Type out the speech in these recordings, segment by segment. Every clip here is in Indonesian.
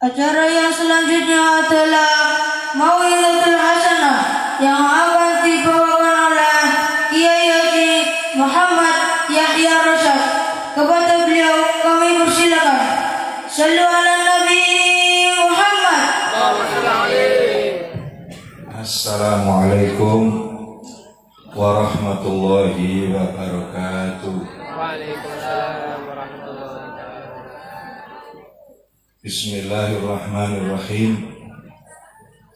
Acara yang selanjutnya adalah Mau'izatul Hasanah yang akan dibawakan oleh Kiai Haji Muhammad Yahya Rasyad. Kepada beliau kami persilakan. Shallu ala Nabi Muhammad. Assalamualaikum warahmatullahi wabarakatuh. Waalaikumsalam warahmatullahi wabarakatuh. Bismillahirrahmanirrahim.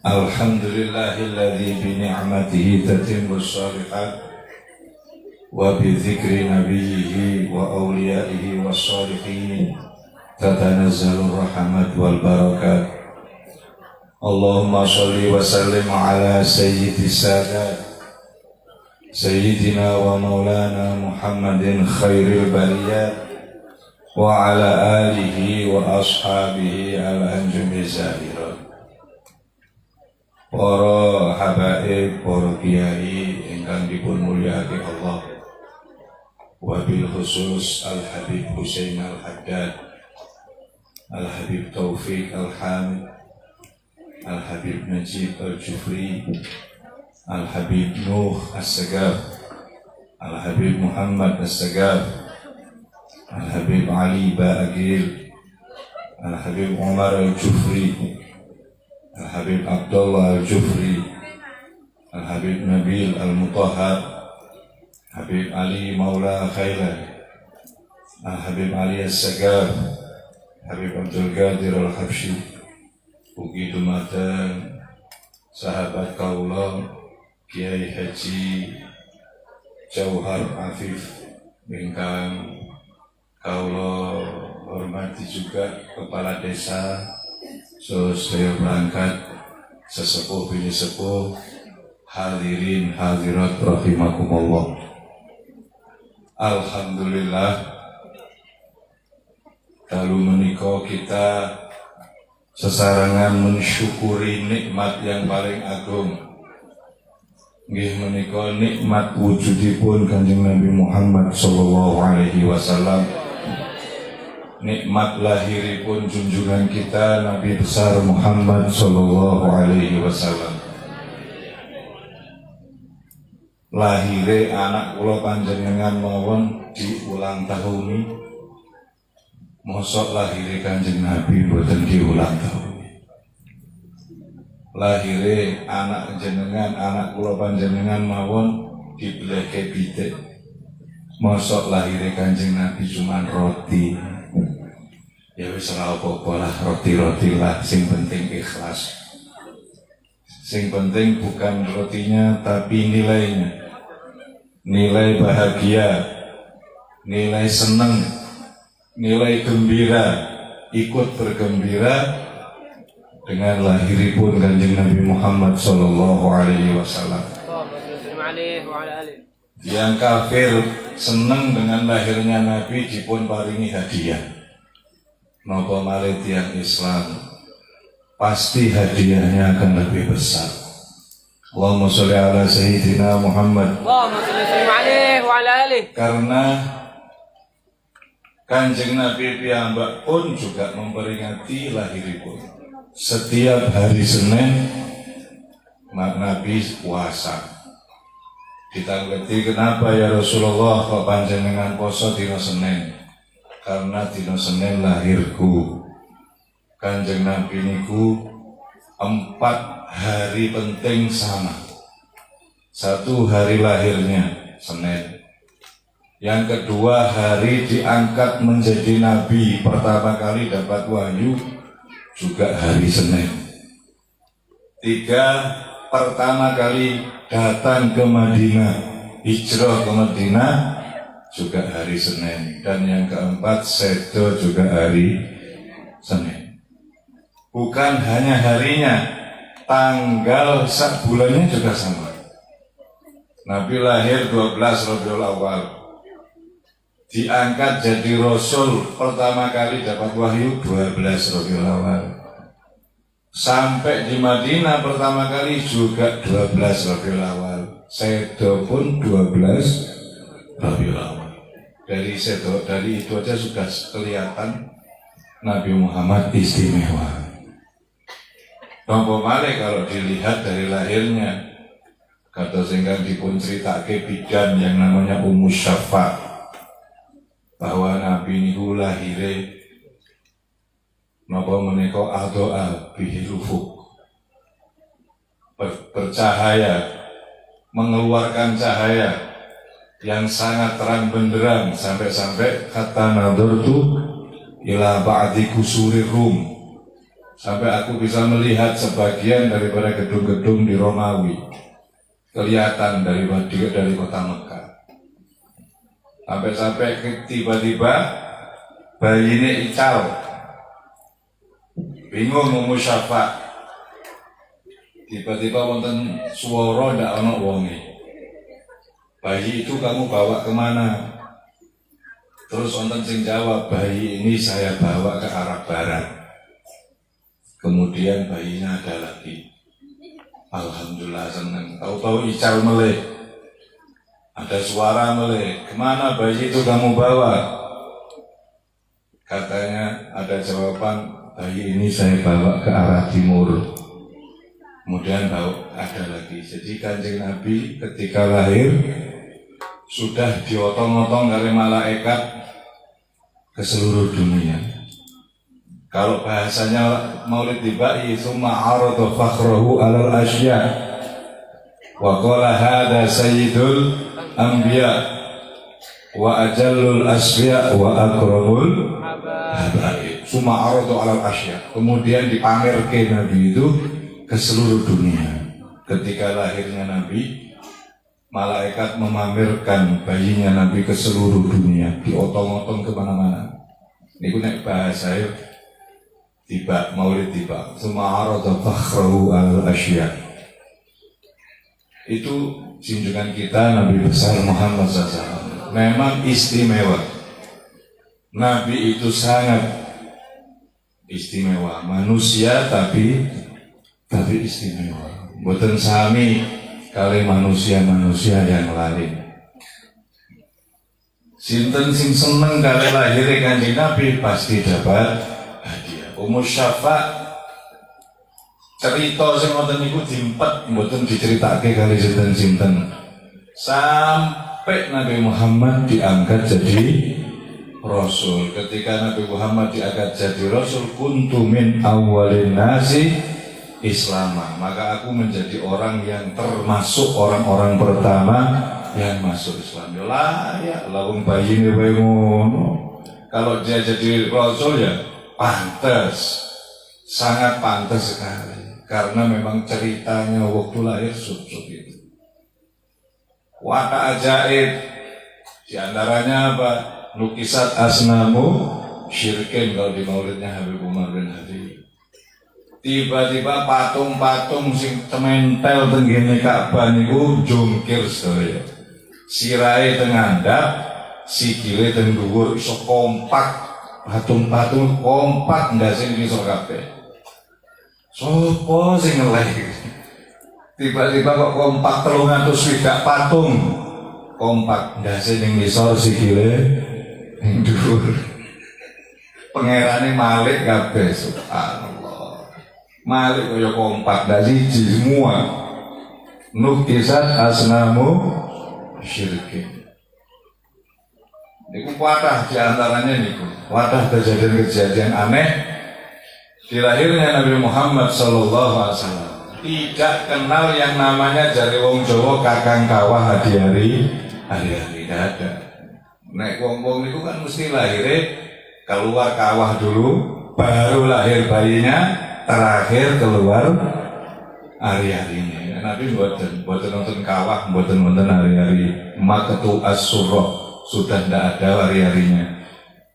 Alhamdulillahilladzi bi ni'matihi tatimmus shalihat wa bi dzikri nabiyhi wa awliyaihi wassalihin tatanazzalur rahmat wal barakat. Allahumma shalli wa sallim ala sayyidis sadat Sayyidina wa maulana Muhammadin khairil bariyat wa ala alihi wa ashabihi al-anjumi zahirat. Para habaib, para kiai ingkang dipun mulyakaken Allah, wabil khusus Al-Habib Husain Al-Haddad, Al-Habib Taufik Al-Hamid, Al-Habib Najib Al-Jufri, Al-Habib Nuh As-Sagaf, Al-Habib Muhammad As-Sagaf, Al-Habib Ali Ba'agil, Al-Habib Umar Al-Jufri, Al-Habib Abdullah Al-Jufri, Al-Habib Nabil Al-Mutahhar, Habib Ali Maula Khailan, Al-Habib Ali As-Sagaf, Habib Abdul Qadir Al-Habsyi, ugi dumateng sahabat kaula Kiai Haji Jauhar Afif ingkang kaula hormati juga kepala desa sedaya berangkat sesepuh bini sepuh hadirin hadirat rahimakumullah. Alhamdulillah dalu menika kita sesarengan mensyukuri nikmat yang paling agung. Nggih menika nikmat wujudipun Kanjeng Nabi Muhammad sallallahu alaihi wasallam. Nikmat lahiripun junjungan kita Nabi besar Muhammad sallallahu alaihi wasallam. Lahire anak kula panjenengan mawon diulang tahuni. Mosok lahire Kanjeng Nabi boten diulang tahun. Lahire anak jenengan, anak kula panjenengan mawon dibeleke pitik. Mosok lahire Kanjeng Nabi cuman roti. Ya wis ora apa-apa lah, roti-roti lah, sing penting ikhlas. Sing penting bukan rotinya tapi nilainya. Nilai bahagia, nilai seneng, nilai gembira, ikut bergembira dengan lahiripun Kanjeng Nabi Muhammad sallallahu alaihi wasallam. Yang kafir senang dengan lahirnya Nabi dipun paringi hadiah. Napa malih tiyang Islam pasti hadiahnya akan lebih besar. Allahumma sholli ala sayyidina Muhammad. Allahumma sholli alaihi wa ala alihi. Karena Kanjeng Nabi piyambak pun juga memperingati lahiripun. Setiap hari Senin Nabi puasa. Ditanggeti kenapa ya Rasulullah kok panjenengan poso dina Senin? Karena dina Senin lahirku. Kanjeng Nabi niku 4 hari penting sama. 1 hari lahirnya Senin. Yang kedua hari diangkat menjadi Nabi, pertama kali dapat wahyu juga hari Senin. 3, pertama kali datang ke Madinah, hijrah ke Madinah juga hari Senin. Dan yang keempat sedo juga hari Senin. Bukan hanya harinya, tanggal sak bulannya juga sama. Nabi lahir 12 Rabiul Awal, diangkat jadi Rasul pertama kali dapat wahyu 12 Rabiul Awal. Sampai di Madinah pertama kali juga 12 Rabiul Awal. Sedo pun 12 Rabiul Awal. Dari itu aja sudah kelihatan Nabi Muhammad istimewa. Nopo malih kalau dilihat dari lahirnya, kata singkang dipun ceritake bidan yang namanya Ummu Syafa, bahwa Nabi niku lahire napa menika adoa bihil ufuk, bercahaya, mengeluarkan cahaya yang sangat terang benderang, sampai-sampai kata nadurtu ila ba'di kusuri Rum, sampai aku bisa melihat sebagian daripada gedung-gedung di Romawi kelihatan dari kota Mekah. Sampai-sampai tiba-tiba bayi ini ical, bingung Ummu Syafa, tiba-tiba wonten swara ndak ana wonge. Bayi itu kamu bawa kemana? Terus wonten sing jawab, bayi ini saya bawa ke arah barat. Kemudian bayinya ada lagi. Alhamdulillah senang. Tahu-tahu ical meleh, ada suara meleh. Kemana bayi itu kamu bawa? Katanya ada jawaban, bayi ini saya bawa ke arah timur. Kemudian ada lagi. Jadi Kanjeng Nabi ketika lahir sudah diotong-otong dari malaikat ke seluruh dunia. Kalau bahasanya Maulid Tibai, summa arada fakhrahu alal asya wa qala hada sayyidul anbiya wa ajallul asfiya wa akramul habaib. Summa arada alal asya, kemudian dipamerke Nabi itu ke seluruh dunia. Ketika lahirnya Nabi, malaikat memamerkan bayinya Nabi ke seluruh dunia, diotong-otong kemana-mana. Ini nek bahasa tiba Maulid tiba, summa arada fakhrahu al asya. Itu junjungan kita Nabi besar Muhammad SAW. Memang istimewa. Nabi itu sangat istimewa, manusia tapi istimewa. Mboten sami kali manusia-manusia yang lain. Sinten sing seneng kali lahir Kanjeng Nabi pasti dapat hadiah. Ummu Syafa cerita sing wonten niku diempet, mboten diceritake kali sinten-sinten. Sampai Nabi Muhammad diangkat jadi Rasul. Ketika Nabi Muhammad diangkat jadi Rasul, kuntu min awwalin nasi Islama, maka aku menjadi orang yang termasuk orang-orang pertama yang masuk Islam. Ya laung bayi ini ngono. Kalau dia jadi Rasul ya pantas, sangat pantas sekali, karena memang ceritanya waktu lahir sub-sub itu. Watak ajaib, diantaranya apa? Lukisat asnamu syirkin kalau di maulidnya Habib Umar bin Habib. Tiba-tiba patung-patung sing tementel tenggene Ka'bah niku jungkir sedaya. Sirahe teng ngandhap, sikile teng dhuwur, iso kompak. Patung-patung kompak ndase ngisor kabeh. Sopo sing ngeleh? Tiba-tiba kok kompak 360 patung. Kompak ndase ning ngisor, sikile ning dhuwur. Pangerane Malik kabeh, subhanallah. Malik kaya kompak, dak siji semua. Nukisat asnamu syirkin. Niku wadah diantaranya niku. Wadah kejadian-kejadian aneh di lahirnya Nabi Muhammad SAW. Tidak kenal yang namanya jari wong Jawa kakang kawah hari-hari tidak ada. Nek wong-wong niku kan mesti lahirnya keluar kawah dulu, baru lahir bayinya, terakhir keluar hari-harinya. Nabi buatan nonton kawah, buatan hari-hari. Makatu as-surah sudah tidak ada hari-harinya.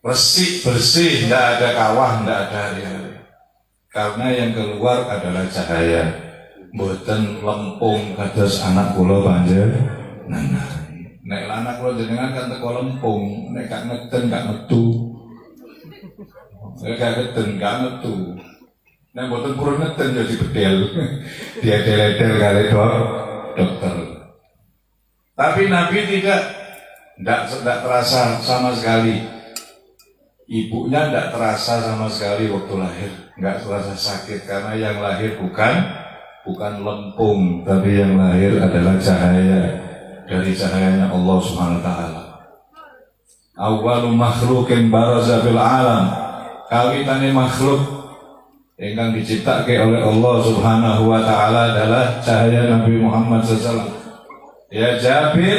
Bersih, tidak ada kawah, tidak ada hari-hari. Karena yang keluar adalah cahaya. Buatan lempung kados anak kula panjenengan. Nek anak kula jenengan kan teko lempung, nek gak ngeden gak metu. Nek gak ngeden gak metu. Nek mboten purun ngeden jadi bedel. Dia del-del kali dokter. Tapi Nabi tidak terasa sama sekali. Ibunya tidak terasa sama sekali waktu lahir, nggak terasa sakit karena yang lahir bukan lempung, tapi yang lahir adalah cahaya dari cahayanya Allah Subhanahu wa taala. Awwalu makhluqin baraza fil alam. Kawitane makhluk yang diciptakan oleh Allah Subhanahu wa taala adalah cahaya Nabi Muhammad SAW. Ya Jabir,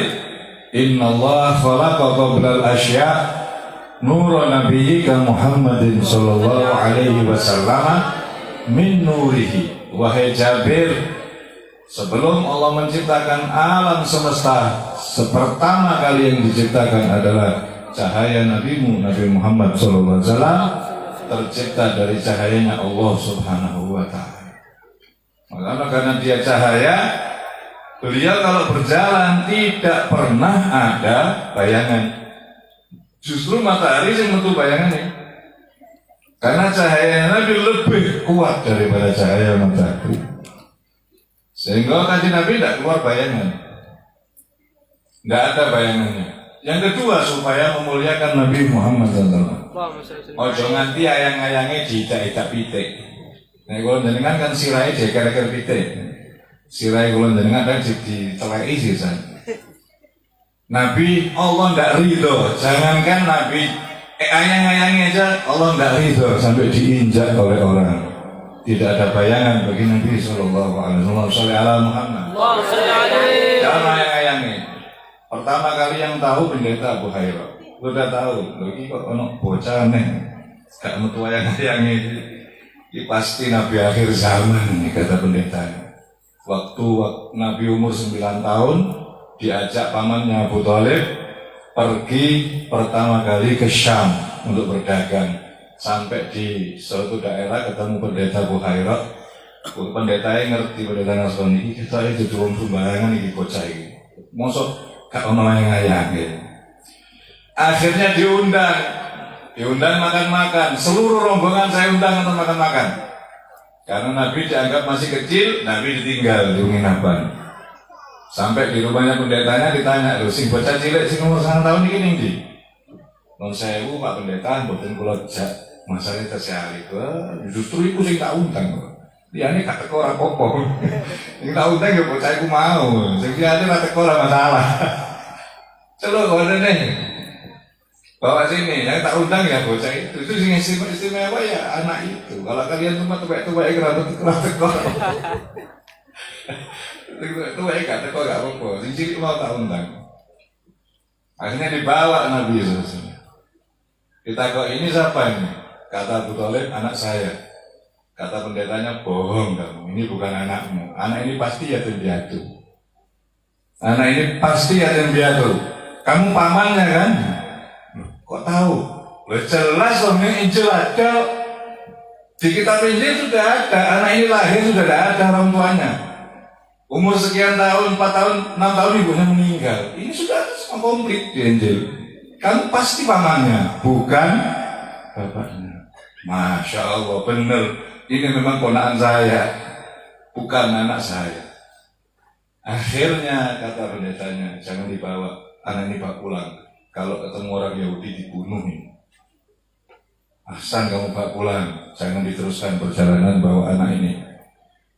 innallaha khalaqa qabla al-asya' nura nabiyyika Muhammadin sallallahu alaihi wasallam min nurihi. Wahai Jabir, sebelum Allah menciptakan alam semesta, sepertama kali yang diciptakan adalah cahaya nabimu Nabi Muhammad sallallahu alaihi wasallam, tercipta dari cahayanya Allah Subhanahu wa taala. Maka karena dia cahaya, beliau kalau berjalan tidak pernah ada bayangan. Justru matahari yang menentu bayangannya. Karena cahaya Nabi lebih kuat daripada cahaya matahari. Sehingga kanjeng Nabi tidak keluar bayangan. Tidak ada bayangannya. Yang kedua, supaya memuliakan Nabi Muhammad SAW. Ojo nganti ayang-ayangnya diidak-idak pitik. Nah, kalau jenengan kan sirai dia kira-kira pitik. Sirai kalau jenengan kan ditelai sih. Nabi Allah tidak ridho. Jangankan Nabi ayang-ayangnya aja Allah tidak ridho sampai diinjak oleh orang. Tidak ada bayangan bagi Nabi Sallallahu Alaihi Wasallam. Jangan ayang-ayangnya. Pertama kali yang tahu pendeta Abu Hurairah. Sudah tahu, lagi kok ono bocah nih, gak metu ayang-ayangnya. Ini pasti Nabi akhir zaman nih, kata pendeta. Waktu Nabi umur 9 tahun, diajak pamannya Abu Thalib pergi pertama kali ke Syam untuk berdagang. Sampai di suatu daerah ketemu pendeta Abu Hurairah. Pendeta yang ngerti, pendeta Nasrani ini kita itu cuma sembarangan ini bocah ini. Mosok gak ono ayang-ayang ya. Akhirnya diundang makan-makan. Seluruh rombongan saya undang untuk makan-makan. Karena Nabi dianggap masih kecil, Nabi ditinggal di penginapan. Sampai di rumahnya pendetanya ditanya, "Lho sing bocah cilik sing umur 1 tahun iki ndi?" "Non sewu Pak Pendeta, mboten kula jak masalah tersiali." Justru iku sing tak undang kok. Liyane gak teko ora apa-apa. Sing tak undang ya bocah iku mau. Sing liyane ora teko ora masalah. Celuk ngene nih. Bawa sini, yang tak undang ya bocah itu. Itu sing istimewa ya anak itu. Kalau kalian cuma tuwek-tuwek kerabat teko. Tuwek gak teko gak apa-apa. Sing cilik mau tak undang. Akhirnya dibawa Nabi SAW. Kita kok ini siapa ini? Kata Abu Thalib, anak saya. Kata pendetanya, bohong kamu. Ini bukan anakmu. Anak ini pasti yatim piatu. Anak ini pasti yatim piatu. Kamu pamannya kan? Kok tahu? Jelas loh, ini Injil ada. Di kitab Injil sudah ada. Anak ini lahir sudah ada orang tuanya. Umur sekian tahun, 4 tahun, 6 tahun ibunya meninggal. Ini sudah semua komplit di Injil. Kamu pasti pamannya, bukan bapaknya. Masya Allah, benar. Ini memang ponakan saya, bukan anak saya. Akhirnya kata pendetanya, jangan dibawa, anak ini bawa pulang. Kalau ketemu orang Yahudi dibunuh nih. Ahsan kamu bawa pulang, jangan diteruskan perjalanan bawa anak ini.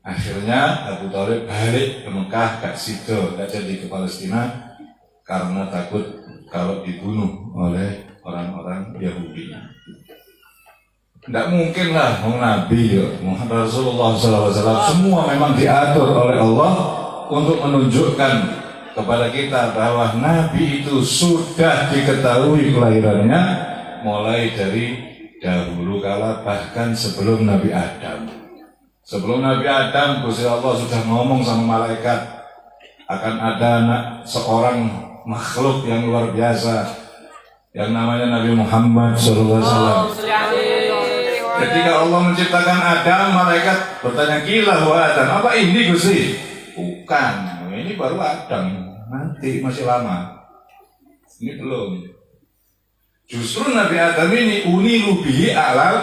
Akhirnya Abu Thalib balik ke Mekah, gak sido, gak jadi ke Palestina karena takut kalau dibunuh oleh orang-orang Yahudi. Tidak mungkin lah, Nabi Muhammad Rasulullah SAW semua memang diatur oleh Allah untuk menunjukkan kepada kita bahwa Nabi itu sudah diketahui kelahirannya mulai dari dahulu kala, bahkan sebelum Nabi Adam. Sebelum Nabi Adam, Gusti Allah sudah ngomong sama malaikat akan ada seorang makhluk yang luar biasa yang namanya Nabi Muhammad SAW. Ketika Allah menciptakan Adam, malaikat bertanya, "Gila wa Adam, apa ini Gusti?" "Bukan, ini baru Adam, nanti masih lama. Ini belum." Justru Nabi Adam ini unilu bihi a'lal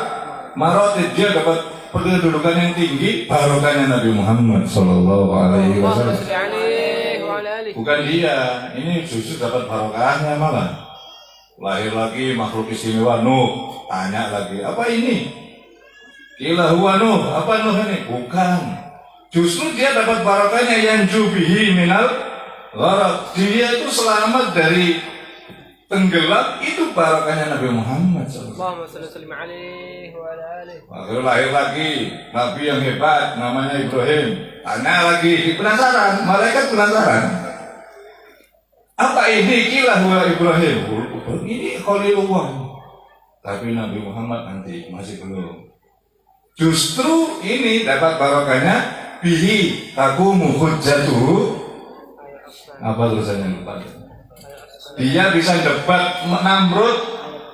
maratib, dia dapat kedudukan yang tinggi barokahnya Nabi Muhammad Sallallahu Alaihi Wasallam. Bukan dia, ini justru dapat barokahnya malah. Lahir lagi makhluk istimewa Nuh. Tanya lagi, apa ini? Qila huwa Nuh. Apa Nuh ini? Bukan. Justru dia dapat barokahnya yang jubihi minal gharaq. Dia itu selamat dari tenggelam, itu barokahnya Nabi Muhammad SAW. Allahumma salli sallim alaihi wa ala alihi. Akhirnya lahir lagi Nabi yang hebat namanya Ibrahim. Tanya lagi, penasaran, malaikat penasaran. Apa ini? Qila huwa Ibrahim. Ini Khalilullah. Tapi Nabi Muhammad nanti masih belum. Justru ini dapat barokahnya bihi taqumu hujjatuhu. Apa tulisannya lupa? Dia bisa debat Namrud,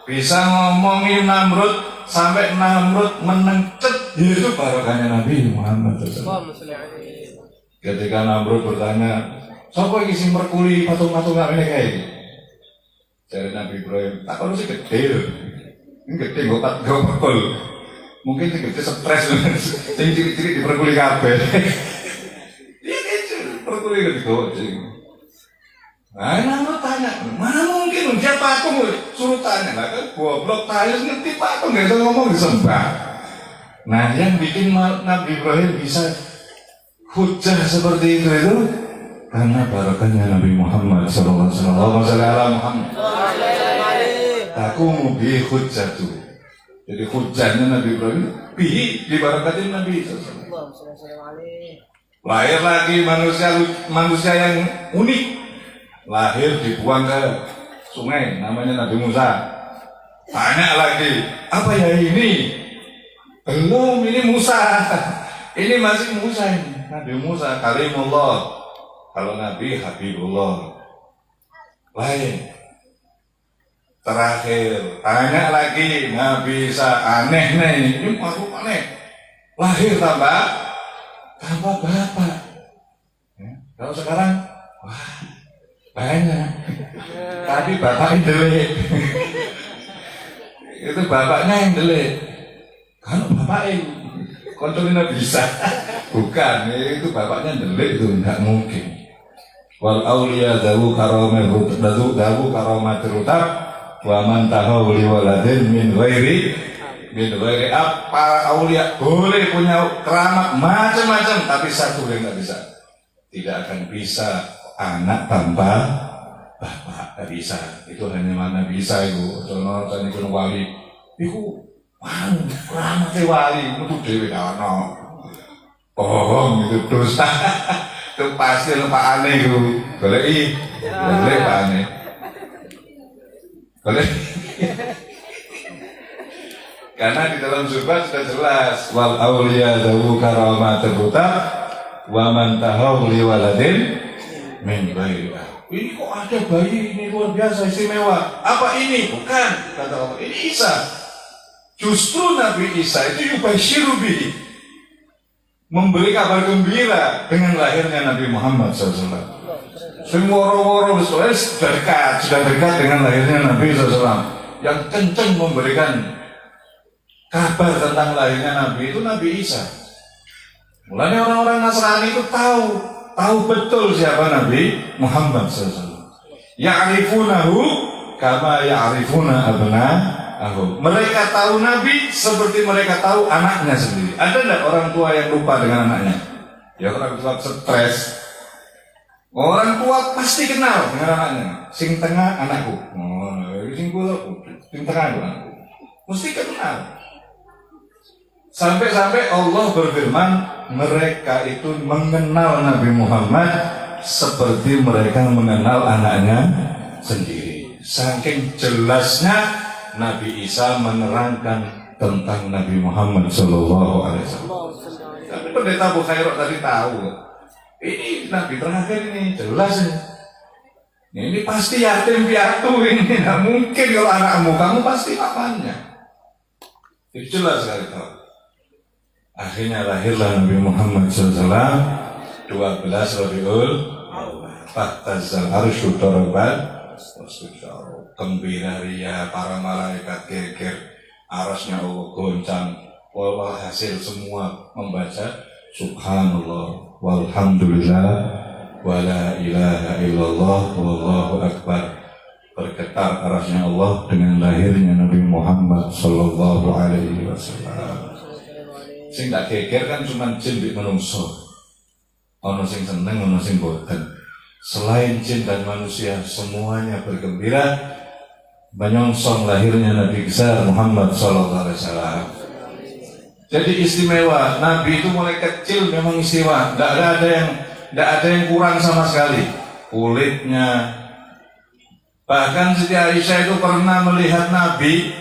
bisa ngomongin Namrud sampai Namrud menengcet. Itu barokahnya Nabi Muhammad SAW. Allahumma salli alaihi. Ketika Namrud bertanya, siapa yang isi merkuli patung-patung ini kayak ini? Dari Nabi Ibrahim, tak kalau sih gede loh. Ini gede, gak merkul. Mungkin sih gede stres. Yang ciri-ciri di merkuli kabel. Iya kecil, merkuli gede. Nah, Namrud tanya, mana mungkin dia patung, suruh tanya. Nah kan goblok, tanya ngerti patung, gak bisa ngomong disembah. Nah, yang bikin Nabi Ibrahim bisa hujah seperti itu karena barokahnya Nabi Muhammad sallallahu alaihi wasallam. Taqumu bi hujjatu. Jadi hujahnya Nabi Ibrahim bi dibarakatin Nabi sallallahu alaihi wasallam. Lahir lagi manusia yang unik. Lahir dibuang ke sungai, namanya Nabi Musa. Tanya lagi, apa ya ini? Belum, ini Musa. Ini masih Musa ini. Nabi Musa, kalimullah. Kalau Nabi, Habibullah. Lain. Terakhir, tanya lagi, Nabi Isa, aneh nih. Ini makhluk aneh. Lahir tambah bapak. Ya. Kalau sekarang, wah, banyak. Tadi bapaknya delik. Itu bapaknya yang delik. Kalau bapaknya kontrolnya bisa. Bukan, itu bapaknya delik, itu enggak mungkin. Wal auliya dawu karamatir utab wa man tahaw li waladin min ghairi para aulia boleh punya keramat macam-macam, tapi satu yang enggak bisa. Tidak akan bisa anak tanpa bapak, enggak bisa. Itu hanya mana bisa itu. Contoh itu wali. Iku keramat wali itu dhewe ana. Bohong itu dosa. Itu pasti lupa aneh itu. Boleh Pak aneh. Boleh. Karena di dalam surga sudah jelas wal auliya dawu karamatul utab wa man tahaw li waladin min ghairi. Ini kok ada bayi ini luar biasa istimewa. Apa ini? Bukan, kata Allah. Ini Isa. Justru Nabi Isa itu yubasyiru bihi, memberi kabar gembira dengan lahirnya Nabi Muhammad SAW. Semua woro-woro sudah dekat dengan lahirnya Nabi SAW. Yang kencang memberikan kabar tentang lahirnya Nabi itu Nabi Isa. Mulanya orang-orang Nasrani itu tahu betul siapa Nabi Muhammad SAW. Ya'rifunahu kama ya'rifuna abna'ahum. Mereka tahu Nabi seperti mereka tahu anaknya sendiri. Ada tidak orang tua yang lupa dengan anaknya? Ya orang tua stres. Orang tua pasti kenal dengan anaknya. Sing tengah anakku. Sing tengah anakku. Mesti kenal. Sampai Allah berfirman, mereka itu mengenal Nabi Muhammad seperti mereka mengenal anaknya sendiri. Saking jelasnya Nabi Isa menerangkan tentang Nabi Muhammad Sallallahu Alaihi Wasallam. Tapi pendeta Bukhairot tadi tahu, ini Nabi terakhir ini jelas ini. Ini pasti yatim piatu ini, tidak mungkin kalau anakmu, kamu pasti papanya. Itu jelas sekali tahu. Akhirnya lahirlah Nabi Muhammad SAW 12 Rabiul Awal. Fahtazal arsyu darabat gembira ria, para malaikat geger, arasnya Allah goncang. Walhasil semua membaca Subhanallah walhamdulillah wala ilaha illallah wallahu akbar bergetar arasnya Allah dengan lahirnya Nabi Muhammad sallallahu alaihi wasallam. Sing tak geger kan cuma jin mbek manungsa. Ono sing seneng, ono sing boten. Selain jin dan manusia semuanya bergembira menyongsong lahirnya Nabi besar Muhammad sallallahu alaihi wasallam. Jadi istimewa, Nabi itu mulai kecil memang istimewa, tidak ada yang kurang sama sekali. Kulitnya, bahkan Siti Aisyah itu pernah melihat Nabi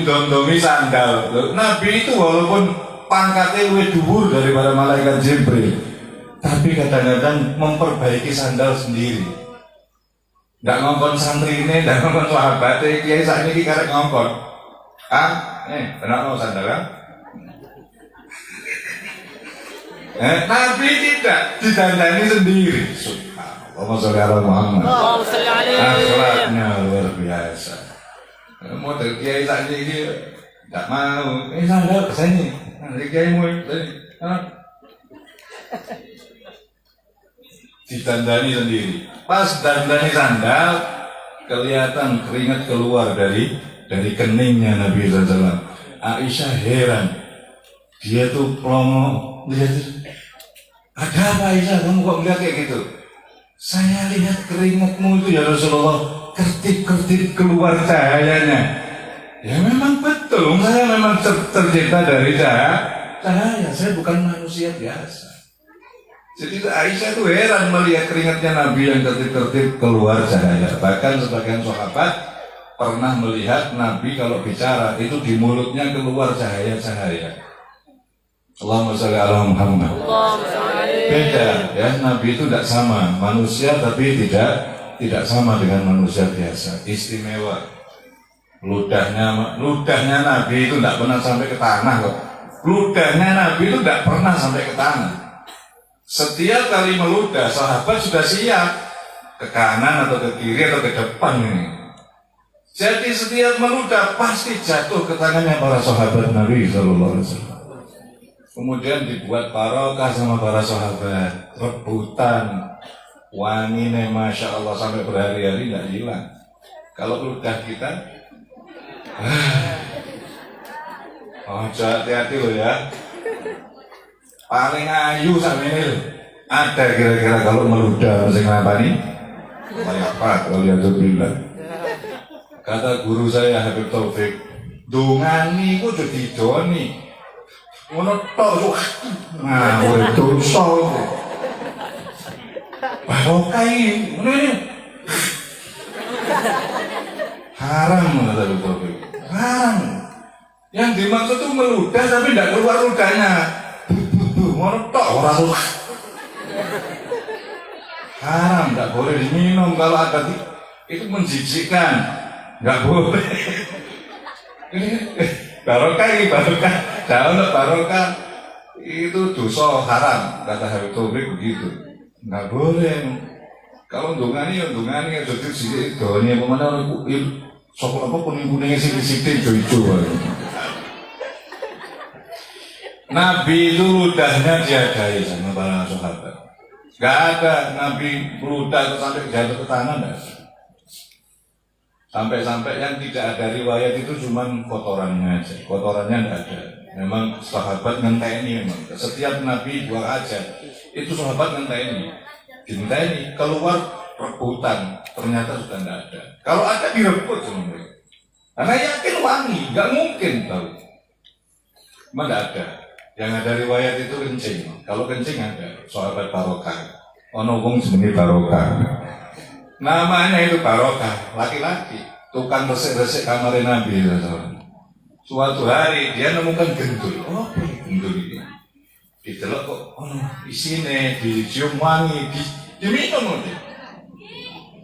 ndondomi sandal. Nabi itu walaupun pangkatnya lebih dhuwur daripada malaikat Jibril, tapi kadang-kadang memperbaiki sandal sendiri. Nggak ngongkon santrine, nggak ngongkon sahabatnya, kiai saat ini karek ngongkon. Benar mau sandal kan? Nabi tidak didandani sendiri. Subhanallah, sholli ala Muhammad. Akhlaknya luar biasa. Mau dari kiai saat ini nggak mau. Sandal kesini. Dari kiai mau tadi. Didandani sendiri. Pas dandani sandal, kelihatan keringat keluar dari keningnya Nabi SAW. Aisyah heran. Dia tuh pelongo lihat, ada apa Aisyah? Kamu kok melihat kayak gitu? Saya lihat keringatmu itu ya Rasulullah, kertip-kertip keluar cahayanya. Ya memang betul, saya memang tercipta dari cahaya. Saya bukan manusia biasa. Jadi Aisyah itu heran melihat keringatnya Nabi yang tertib-tertib keluar cahaya. Bahkan sebagian sahabat pernah melihat Nabi kalau bicara itu di mulutnya keluar cahaya-cahaya. Allahumma sholli ala Muhammad. Beda ya, Nabi itu tidak sama manusia, tapi tidak sama dengan manusia biasa. Istimewa. Ludahnya Nabi itu tidak pernah sampai ke tanah kok. Ludahnya Nabi itu tidak pernah sampai ke tanah. Setiap kali meludah, sahabat sudah siap ke kanan atau ke kiri atau ke depan ini. Jadi setiap meludah pasti jatuh ke tangannya para sahabat Nabi Sallallahu Alaihi Wasallam. Kemudian dibuat barokah sama para sahabat, rebutan, wanginya masya Allah sampai berhari-hari nggak hilang. Kalau ludah kita, hati-hati loh ya. Paling ayu sama ini loh. Ada kira-kira kalau meludah masih kenapa nih? Apa kalau lihat bilang. Kata guru saya Habib Taufik, dungani ku jadi doni. Ngono tok. Nah, itu so. Barokah ini. Haram kata Habib Taufik. Haram. Yang dimaksud itu meludah tapi tidak keluar ludahnya. Ngotok orang haram, nggak boleh diminum. Kalau ada itu menjijikkan, nggak boleh. Ini barokah ini barokah, daun barokah itu dosa haram kata Habib Taufik begitu. Nggak boleh. Kalau dungani jadi sih doanya kemana sokol apa kuning-kuningnya sih hijau-hijau. Nabi itu ludahnya diadai sama para sahabat. Gak ada Nabi ludah sampai jatuh ke tangan, enggak. Sampai-sampai yang tidak ada riwayat itu cuma kotorannya aja. Kotorannya enggak ada. Memang sahabat ngenteni memang. Setiap Nabi buang aja, itu sahabat ngenteni. Ngenteni keluar rebutan, ternyata sudah enggak ada. Kalau ada direbut sama mereka. Karena yakin wangi, nggak mungkin tahu. Cuma enggak ada. Yang ada riwayat itu kencing. Kalau kencing ada sahabat barokah. Ono wong jenenge barokah. Namanya itu barokah, laki-laki, tukang resik-resik kamar Nabi. Suatu hari dia nemukan gendul. Oh, gendul ini. Didelok kok isine dicium wangi, diminum dia.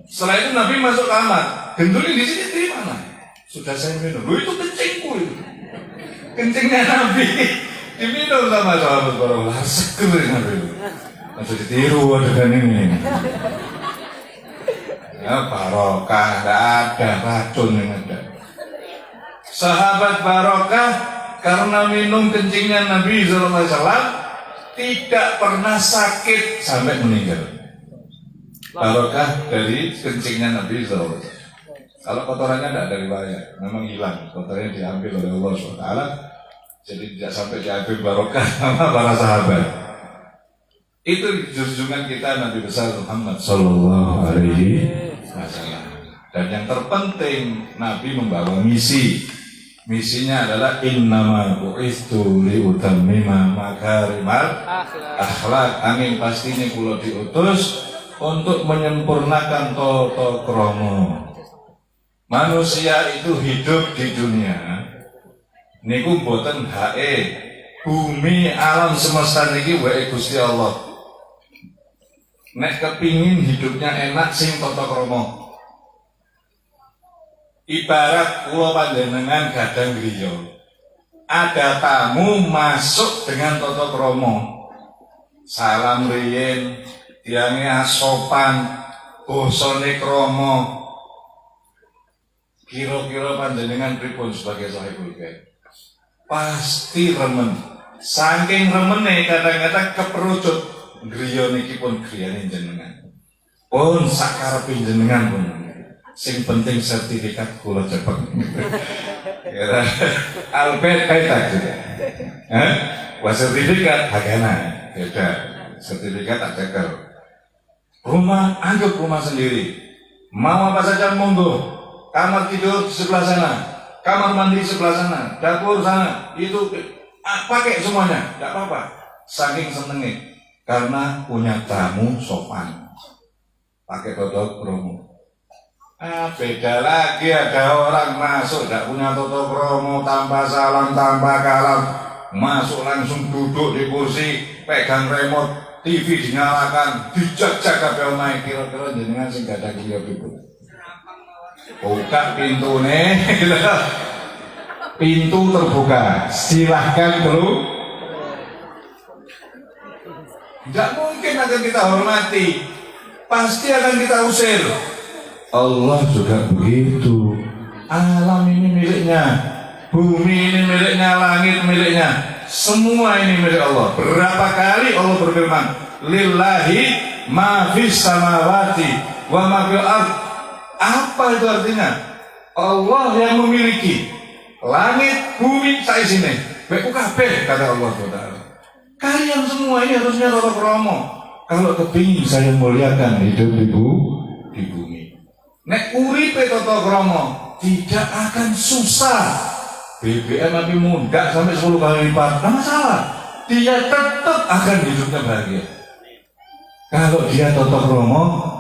Setelah itu Nabi masuk kamar. Gendul ini di sini di mana? Sudah saya minum. Loh, itu kencingku itu. Kencingnya Nabi. Diminum sama sahabat barokah, seger Nabi. Masih ditiru adegan ini. Ya barokah, tidak ada racun yang ada. Sahabat barokah karena minum kencingnya Nabi SAW tidak pernah sakit sampai meninggal. barokah dari kencingnya Nabi SAW. Kalau kotorannya tidak dari riwayat, memang hilang, kotorannya diambil oleh Allah SWT. Jadi tidak sampai diambil barokah sama para sahabat. Itu junjungan kita Nabi besar Muhammad Sallallahu Alaihi Wasallam. Dan yang terpenting Nabi membawa misi. Misinya adalah innama bu'istu liutammima makarimal akhlak. Angin pastinya kula diutus untuk menyempurnakan tata krama. Manusia itu hidup di dunia niku mboten hae bumi alam semesta niki wae Gusti Allah. Nek kepingin hidupnya enak sing tata krama. Ibarat kula panjenengan gadang griya. Ada tamu masuk dengan tata krama. Salam riyin, tiange asopan, basane krama. Kira-kira panjenengan pripun sebagai sahibul bait? Pasti remen. Saking remene kadang-kadang keperucut griya niki pun griyane jenengan. Pun sakarepe jenengan pun. Sing penting sertifikat kula cepet. Kira Albert kaita juga. Wah sertifikat hagana beda. Sertifikat tak cekel. Rumah anggap rumah sendiri. Mau apa saja monggo. Kamar tidur di sebelah sana, kamar mandi sebelah sana, dapur sana. Itu pakai semuanya, tidak apa-apa. Saking senengnya karena punya tamu sopan. Pakai tata krama. Beda lagi ada orang masuk tidak punya tata krama, tanpa salam, tanpa kalam, masuk langsung duduk di kursi, pegang remote, TV dinyalakan, dijak-jak kabeh omahe. Kira-kira jenengan sing gadah griya pripun? Buka pintu nih, pintu terbuka, silahkan keluar. Tidak mungkin akan kita hormati, pasti akan kita usir. Allah juga begitu. Alam ini miliknya, bumi ini miliknya, langit miliknya, semua ini milik Allah. Berapa kali Allah berfirman, lillahi ma fis samawati wa ma fil ardh. Apa itu artinya? Allah yang memiliki langit, bumi, saisine. BUKB kata Allah Taala. Kalian semua ini harusnya tata krama. Kalau kepingin saya muliakan hidup di bumi. Nek uripe tata krama tidak akan susah. BBM tapi mudah sampai 10 kali lipat, tidak masalah. Dia tetap akan hidupnya bahagia. Kalau dia tata krama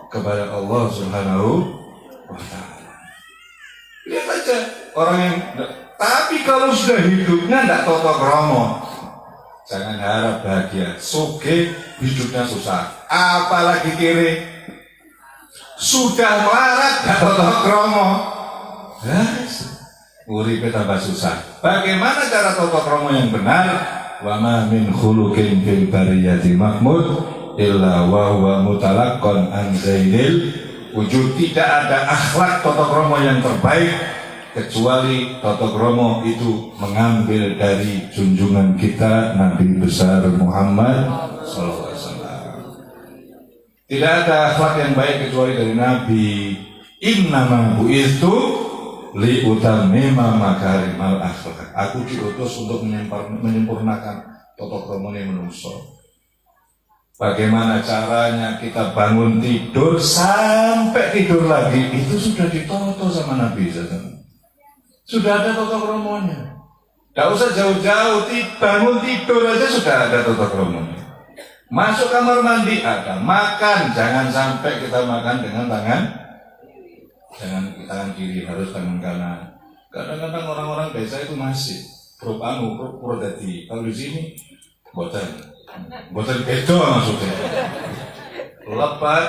kepada Allah Subhanahu wa Ta'ala. Lihat aja orang yang, tapi kalau sudah hidupnya tidak tata krama, jangan harap bahagia. Sugih hidupnya susah, apalagi kiri. Sudah melarat tidak tata krama, uripe tambah susah. Bagaimana cara tata krama yang benar? Wa ma min khuluqin fil bariyati mahmud illa wa huwa mutalaqqan an zainil wujud. Tidak ada akhlak tata krama yang terbaik kecuali tata krama itu mengambil dari junjungan kita Nabi besar Muhammad sallallahu alaihi wasallam. Tidak ada akhlak yang baik kecuali dari Nabi. Innama bu'istu li utammima makarimal akhlak. Aku diutus untuk menyempurnakan tata kramane manusa. Bagaimana caranya kita bangun tidur sampai tidur lagi, itu sudah ditata sama Nabi SAW. Sudah ada tata kramanya. Tidak usah jauh-jauh, bangun tidur aja sudah ada tata kramanya. Masuk kamar mandi ada, makan jangan sampai kita makan dengan tangan kiri, harus tangan kanan. Kadang-kadang orang-orang desa itu masih prodati. Kalau di sini boten beda maksudnya. Lepat,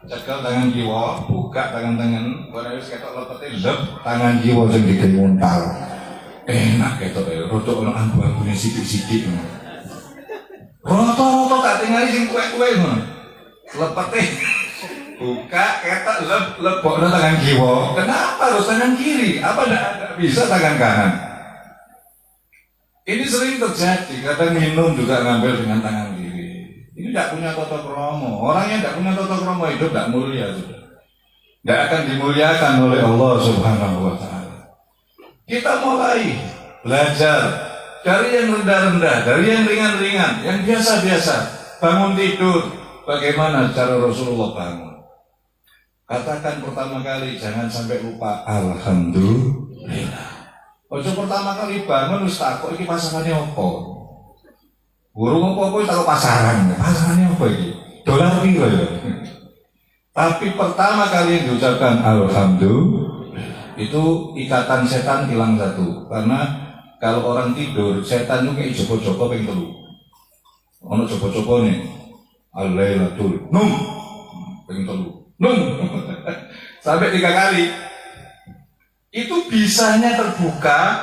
cekel tangan kiwa, buka tangan-tangan, pada wis ketok lepete lep tangan kiwa sing digemuntal. Enak ketok ya, rodok ono ambu-ambune sithik-sithik. Rata-rata tak tinggali sing kuwe-kuwe ngono. Lepete buka ketok lebokno tangan kiwa. Kenapa harus tangan kiri? Apa enggak bisa tangan kanan? Ini sering terjadi, kadang minum juga ngambil dengan tangan kiri. Ini tidak punya tata kromo. Orang yang tidak punya tata kromo hidup tidak mulia sudah. Tidak akan dimuliakan oleh Allah Subhanahu wa Ta'ala. Kita mulai belajar dari yang rendah-rendah, dari yang ringan-ringan, yang biasa-biasa. Bangun tidur, bagaimana cara Rasulullah bangun? Katakan pertama kali, jangan sampai lupa Alhamdulillah. Ojo pertama kali bangun wis takok iki pasarane opo? Burung apa takok pasaran. Pasarane opo iki? Dolar piro ya? Tapi pertama kali yang diucapkan Alhamdulillah, itu ikatan setan hilang satu. Karena kalau orang tidur, setan itu kayak jopo-jopo pengen telu. Ono jopo-jopo nih, Al-Lailatul Num, pengen telu, Num, sampai 3 kali. Itu bisanya terbuka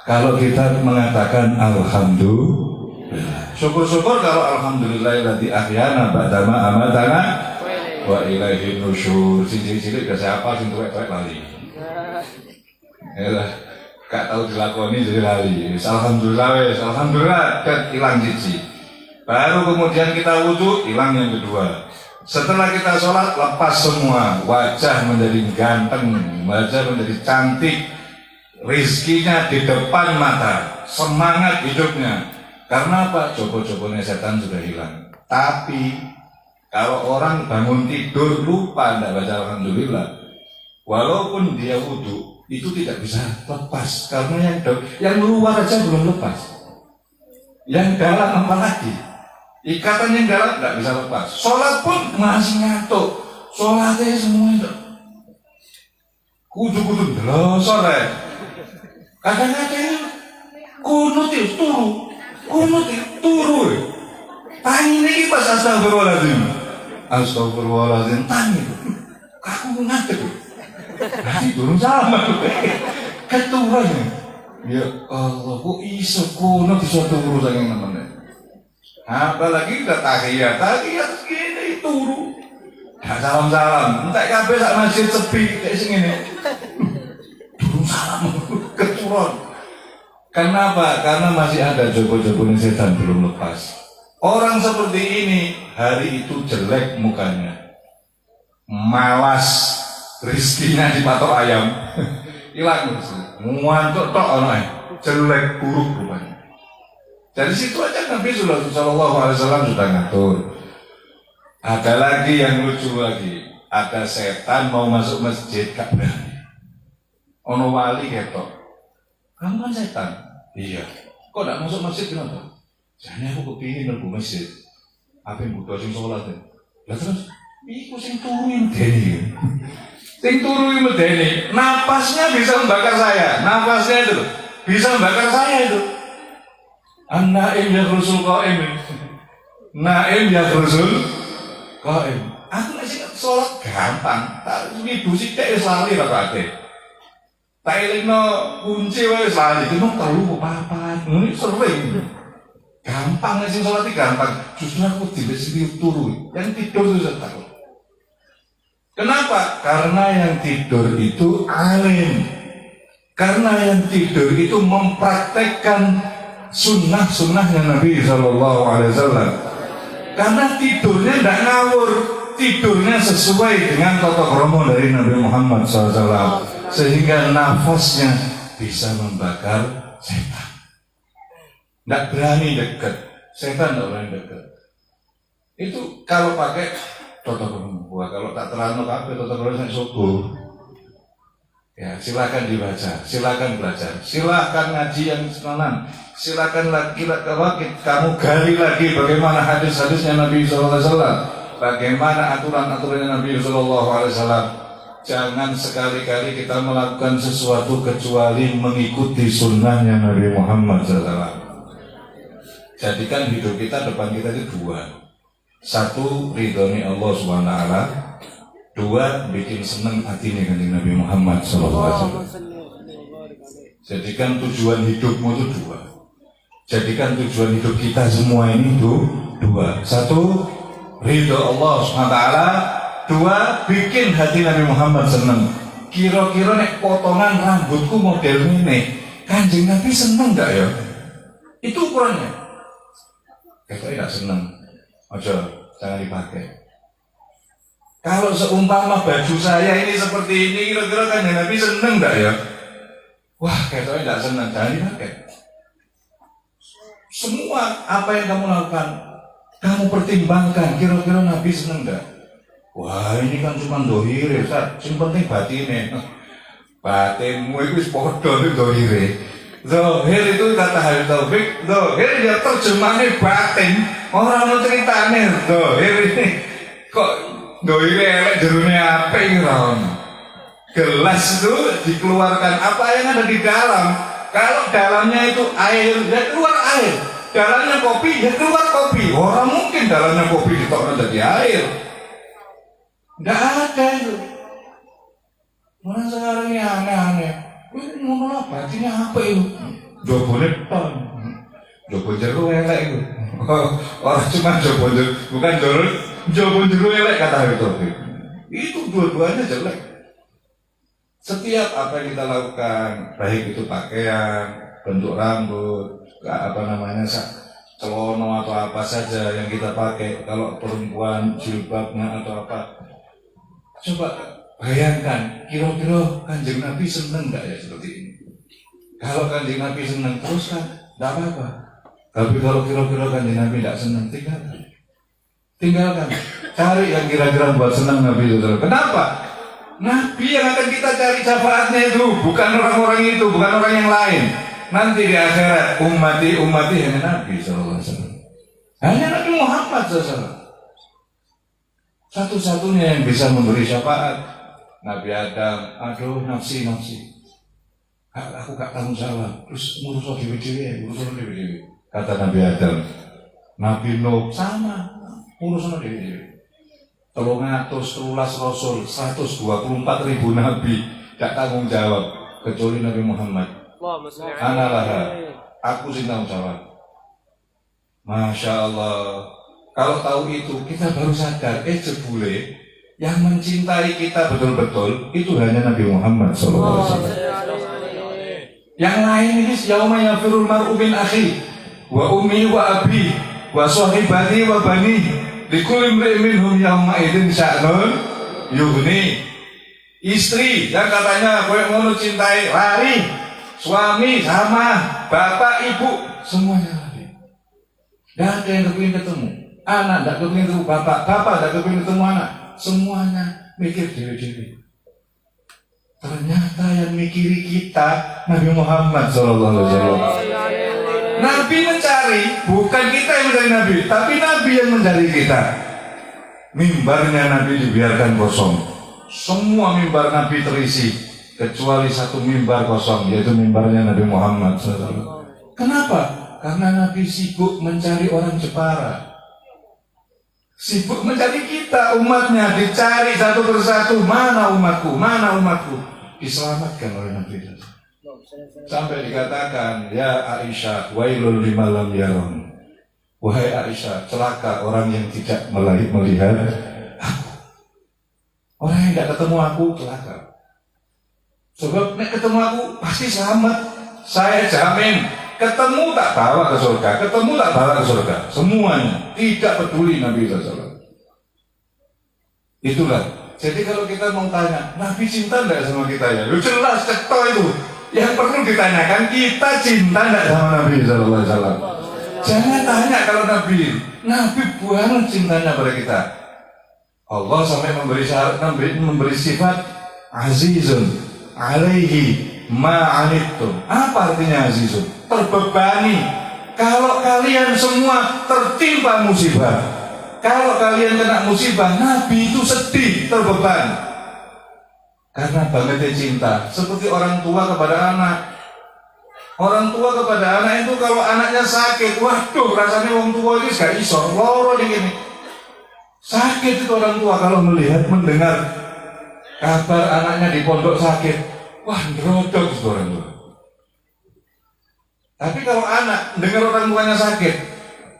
kalau kita mengatakan Alhamdulillah. Syukur-syukur kalau Alhamdulillahilladzi ahyana ba'dama amatana wa ilaihin nusyur. Cilik-cilik gak siapa sing tuwek-tuwek lali. Yalah, gak tahu dilakoni jadi lali. Alhamdulillah dan hilang siji. Baru kemudian kita wudu, hilang yang kedua. Setelah kita sholat, lepas semua. Wajah menjadi ganteng, wajah menjadi cantik, rizkinya di depan mata, semangat hidupnya. Karena apa? Jopo-joponya setan sudah hilang. Tapi kalau orang bangun tidur lupa tidak baca Alhamdulillah, walaupun dia wudu, itu tidak bisa lepas. Karena yang luar aja belum lepas, yang dalam apa lagi? Ikatan yang dalam tidak bisa lepas. Sholat pun masih ngantuk. Sholatnya semua itu kudu-kudu delosor ya. Kadang-kadang kunut itu turu. Tangi ini pas astagfirullahaladzim tangi. Kaku ngantuk. Nanti turun sama. Keturun. Ya Allah, kok iso kunut iso turu saking namanya. Apalagi udah tahiyat segini turu. Gak salam-salam. Entek kabeh sak masjid sepi kayak segini. Turun salam keturun. Kenapa? Karena masih ada jopo-jopo setan belum lepas. Orang seperti ini hari itu jelek mukanya, malas, rizkinya dipatok ayam, hilang, ngantuk tok orangnya, jelek buruk rupanya. Dari situ aja Nabi Sallallahu Alaihi Wasallam sudah ngatur. Ada lagi yang lucu lagi, ada setan mau masuk masjid gak berani. Ono wali ketok, kamu kan setan? Iya. Kok gak masuk masjid kenapa? Jadi aku kepingin nunggu masjid. Apa yang butuh sing sholat ya? Lah terus, iku sing turu medeni. Sing turu medeni, napasnya bisa membakar saya. Napasnya itu bisa membakar saya itu. An-naim ya rusul qaim. Naim ya rusul qaim. Aku nek sholat gampang. Tak ibu sithik wis lali rakaate. Tak elingno kunci wis lali, cuma telu papan. Ini sering. Gampang sing sholat gampang. Justru aku dibesi turu. Yang tidur itu takut. Kenapa? Karena yang tidur itu alim. Karena yang tidur itu mempraktekkan sunnah-sunnahnya Nabi Sallallahu Alaihi Wasallam. Karena tidurnya tidak ngawur, tidurnya sesuai dengan tata krama dari Nabi Muhammad SAW, sehingga nafasnya bisa membakar setan. Tidak berani dekat, setan tidak berani dekat. Itu kalau pakai tata krama. Kalau tak terang apa tata krama saya subuh. Ya, silakan dibaca, silakan belajar, silakan ngaji yang senang, silakan lagi kamu gali lagi bagaimana hadis-hadisnya Nabi SAW, bagaimana aturan-aturannya Nabi SAW. Jangan sekali-kali kita melakukan sesuatu kecuali mengikuti sunnahnya Nabi Muhammad SAW. Jadikan hidup kita, depan kita itu dua. Satu, ridhoni Allah SWT. Dua, bikin senang hatinya kanjeng Nabi Muhammad SAW. Jadikan tujuan hidupmu itu dua. Jadikan tujuan hidup kita semua ini dua. Satu, ridho Allah SWT. Dua, bikin hati Nabi Muhammad senang. Kira-kira nek potongan rambutku model ini, kanjeng Nabi senang gak ya? Itu ukurannya. Katanya gak senang. Ojo, jangan dipakai. Kalau seumpama baju saya ini seperti ini, kira-kira Kanjeng Nabi seneng enggak ya? Wah, kayaknya enggak seneng, jangan dipakai. Semua apa yang kamu lakukan, kamu pertimbangkan, kira-kira Nabi seneng enggak? Wah, ini kan cuma dohir, Ustaz. Yang penting batinnya. Batinmu itu podo itu dohir. Dohir itu kata Habib Taufik, dohir ya terjemahnya batin. Orang mau ceritanya dohir ini kok dohir elek jerune apa ini Ron? Gelas itu dikeluarkan apa yang ada di dalam. Kalau dalamnya itu air, ya keluar air. Dalamnya kopi, ya keluar kopi. Orang mungkin dalamnya kopi ditokno jadi air. Nggak ada itu. Mana sekarang ini aneh-aneh. Ini ngono lah, batinnya apa itu? Jobone ton. Jobo jero elek itu. Orang cuma jobo jero, bukan jobo jero elek kata itu. Itu dua-duanya jelek. Setiap apa yang kita lakukan, baik itu pakaian, bentuk rambut, celono atau apa saja yang kita pakai, kalau perempuan jilbabnya atau apa, coba bayangkan, kira-kira Kanjeng Nabi seneng nggak ya seperti ini? Kalau Kanjeng Nabi seneng teruskan, nggak apa-apa. Tapi kalau kira-kira Kanjeng Nabi nggak seneng, tinggalkan. Cari yang kira-kira buat seneng Nabi itu. Kenapa? Nabi yang akan kita cari syafaatnya itu, bukan orang-orang itu, bukan orang yang lain. Nanti di akhirat ummati hanya Nabi SAW. Hanya Nabi Muhammad SAW. Satu-satunya yang bisa memberi syafaat. Nabi Adam, aduh nafsi. Aku gak tanggung jawab. Terus ngurus dewi. Kata Nabi Adam. Nabi Nuh sama, ngurus dewi. 313 Rasul, 124.000 Nabi gak tanggung jawab kecuali Nabi Muhammad. Analah, aku sih tanggung jawab. Masya Allah. Kalau tahu itu kita baru sadar, jebule yang mencintai kita betul-betul itu hanya Nabi Muhammad SAW. Yang lain ini yauma yafirul mar'u min akhi wa ummi wa abi wa sahibati wa bani likulli imri'in minhum yauma idzin sya'nun yughni. Istri yang katanya kowe ngono cintai lari, suami sama, bapak ibu semuanya lari. Enggak ada yang kepingin ketemu. Anak enggak kepingin ketemu bapak enggak kepingin ketemu anak. Semuanya mikir dewi-dewi. Ternyata yang mikiri kita Nabi Muhammad SAW. Nabi mencari, bukan kita yang mencari Nabi, tapi Nabi yang mencari kita. Mimbarnya Nabi dibiarkan kosong. Semua mimbar Nabi terisi, kecuali satu mimbar kosong, yaitu mimbarnya Nabi Muhammad SAW. Kenapa? Karena Nabi sibuk mencari orang Jepara. Sibuk mencari kita, umatnya, dicari satu persatu. Mana umatku? Diselamatkan oleh Nabi. Sampai dikatakan, ya Aisyah, wailul liman lam yaron. Wahai Aisyah, celaka orang yang tidak melihat aku. Orang yang tidak ketemu aku, celaka. Sebab nek ketemu aku, pasti selamat. Saya jamin. Ketemu tak bawa ke surga, semuanya, tidak peduli Nabi SAW. Itulah. Jadi kalau kita mau tanya, Nabi cinta enggak sama kita ya? Jelas, cetok itu. Yang perlu ditanyakan, kita cinta enggak sama Nabi SAW? Jangan tanya kalau Nabi bukan cintanya pada kita. Allah sampai memberi sifat azizun alaihi ma'anittum. Apa artinya azizun? Terbebani. Kalau kalian semua tertimpa musibah, kalau kalian kena musibah, Nabi itu sedih, terbeban. Karena bangetnya cinta, seperti orang tua kepada anak. Orang tua kepada anak itu kalau anaknya sakit, waduh rasanya orang tua ini gak iso, loro ini. Sakit itu orang tua kalau mendengar kabar anaknya di pondok sakit, wah ndrodok itu orang tua. Tapi kalau anak dengar orang tuanya sakit,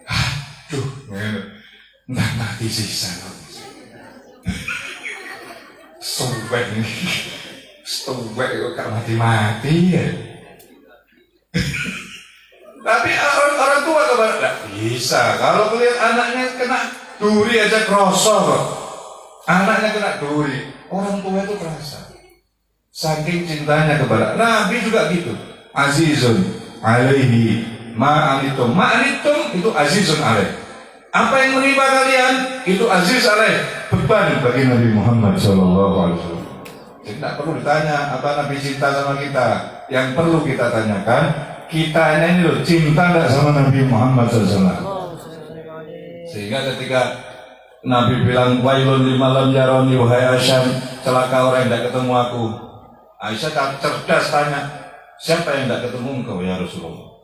aduh, entah mati sisa. Stowek kok gak mati-mati ya. Tapi orang tua kabar nggak bisa. Kalau lihat anaknya kena duri aja krosor kok. Anaknya kena duri, orang tua itu kerasa. Saking cintanya kepada Nabi juga gitu. Azizun alaihi ma'anitum. Ma'anitum itu azizun alaih. Apa yang menimpa kalian itu aziz alaih, beban bagi Nabi Muhammad SAW. Jadi tidak perlu ditanya apa Nabi cinta sama kita. Yang perlu kita tanyakan, kita ini loh cinta tidak sama Nabi Muhammad SAW. Sehingga ketika Nabi bilang wailun limalam yaroni wahai Aisyah, celaka orang yang tidak ketemu aku. Aisyah cerdas tanya, siapa yang tidak ketemu engkau ya Rasulullah?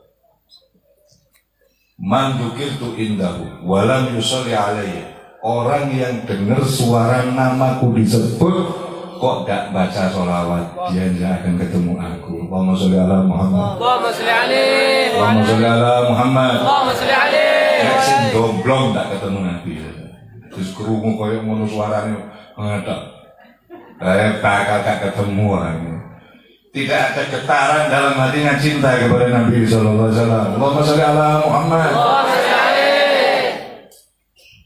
Man dzukirtu indahu walam yusalli alaihi. Orang yang dengar suara namaku disebut kok tidak baca sholawat, dia tidak akan ketemu aku. Allahumma sholli ala Muhammad. Allahumma sholli alaihi. Allahumma sholli ala Muhammad. Allahumma sholli alaihi. Sing gomblong tidak ketemu Nabi. Terus kerungu koyo ngono suarane ngetok. Bakal gak ketemu orang. Tidak ada getaran dalam hatinya cinta kepada Nabi sallallahu alaihi wasallam. Allahumma sholli ala Muhammad. Allahumma sholli alaihi.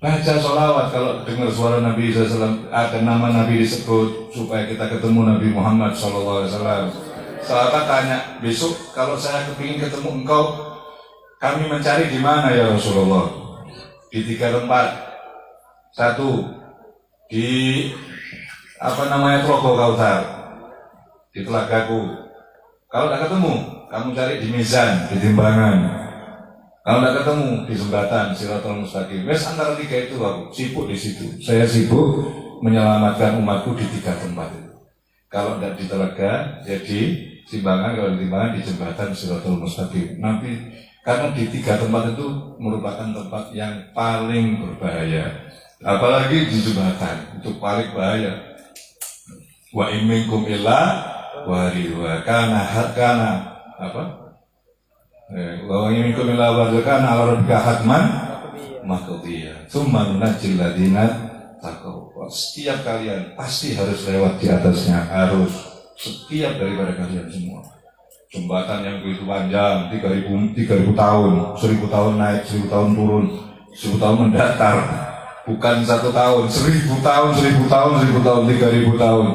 Baca sholawat kalau dengar suara Nabi sallallahu alaihi wasallam, ada nama Nabi disebut supaya kita ketemu Nabi Muhammad sallallahu alaihi wasallam. Sahabat tanya, besok kalau saya kepingin ketemu engkau, kami mencari di mana ya Rasulullah? Di 3 tempat. 1 di Telaga Kautsar, di Telagaku. Kalau tidak ketemu, kamu cari di Mizan, di timbangan. Kalau tidak ketemu di jembatan Shirathul Mustaqim. Wes antara 3 itu aku sibuk di situ. Saya sibuk menyelamatkan umatku di 3 tempat itu. Kalau tidak di Telaga, jadi timbangan. Kalau di timbangan di jembatan Shirathul Mustaqim. Nanti karena di 3 tempat itu merupakan tempat yang paling berbahaya. Apalagi di jembatan itu paling bahaya. Wa imminkum illa waridha kana apa? Wa imminkum illa waridha kana ala rabbika hatman maqdiya. Tsumma nunajjil ladzina taqaw. Setiap kalian pasti harus lewat di atasnya, harus setiap daripada kalian semua. Jembatan yang begitu panjang, 3.000 tahun, 1.000 tahun naik, 1.000 tahun turun, 1.000 tahun mendatar. Bukan 1 tahun, 1.000 tahun, 1.000 tahun, 1.000 tahun, 3.000 tahun.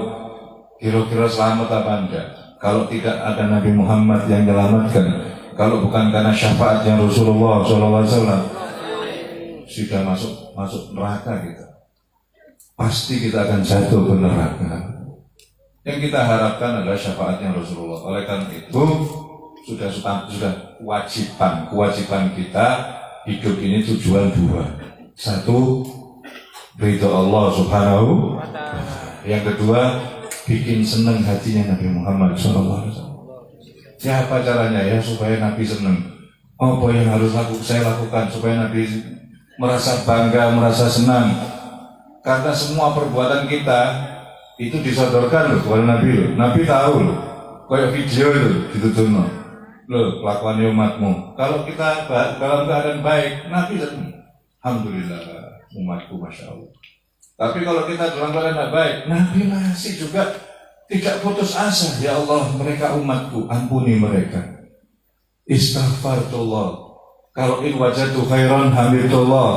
Kira-kira selamat apa enggak? Kalau tidak ada Nabi Muhammad yang menyelamatkan, kalau bukan karena syafaatnya Rasulullah SAW, sudah masuk neraka kita. Pasti kita akan jatuh ke neraka. Yang kita harapkan adalah syafaatnya Rasulullah. Oleh karena itu, sudah kewajiban kita hidup ini tujuan 2. 1, ridho Allah Subhanahu wa ta'ala. Yang kedua, bikin senang hatinya Nabi Muhammad SAW. Siapa caranya ya supaya Nabi senang? Apa yang harus saya lakukan supaya Nabi merasa bangga, merasa senang? Karena semua perbuatan kita itu disodorkan loh kepada Nabi loh. Nabi tahu loh. Kayak video itu ditutup loh. Kelakuan umatmu. Kalau kita dalam keadaan baik, Nabi senang. Alhamdulillah umatku, masya Allah. Tapi kalau kita dalam keadaan baik, Nabi masih juga tidak putus asa. Ya Allah, mereka umatku, ampuni mereka. Istighfarullah. Kalau in wajadu khairan hamidullah,